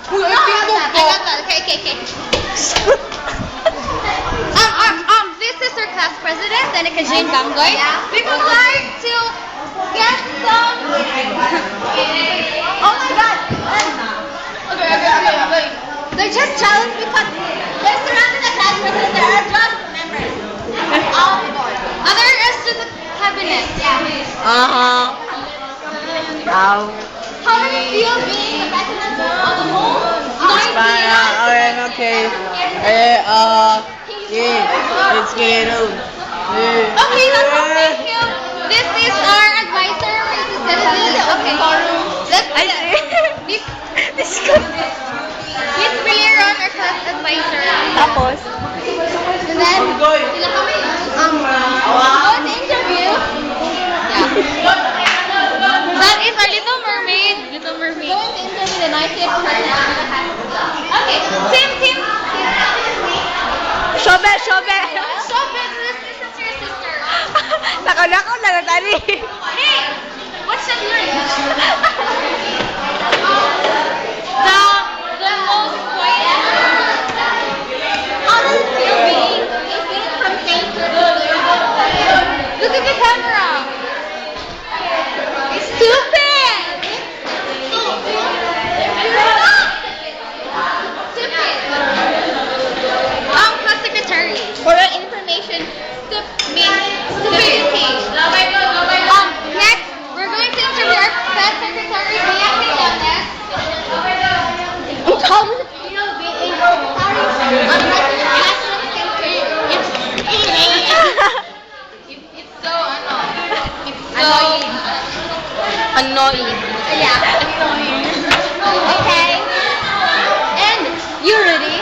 Uy, I think I got that. Okay. This is our class president, Danica Jane Bamgoy. We would like to get some. Oh my God. Okay. They're just jealous because they're surrounded the class president. There are just members. All board. Other is to the cabinet. Wow. How does it feel being the president of the whole? Okay. Let's get it on. Okay, thank you. This is our advisor, Mrs. Citizen. Okay. Let's Miss Brileron, our class advisor. Tapos? And then, sila kami. Go to interview. Yeah. That is our Little Mermaid. Little Mermaid. Going to interview the nicest person. Okay. Tim. Shobe! Stop it. This is your sister. Nakaw na tali. Hey, what's your name? The most quiet. How does it feel being from center to there? Look at the camera. Stupid. Class secretary. For your information, stupidity. Next, we're going to interview our class secretary, Mia Quinones. How does it feel being It's so Annoying. Yeah. Okay. And you ready?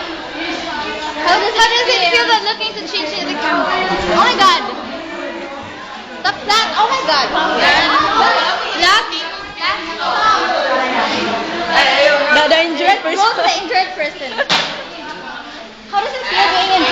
How does it feel that looking to change to the camera? Oh my God. Stop that. Oh my God. The injured person. Most the injured person. How does it feel being in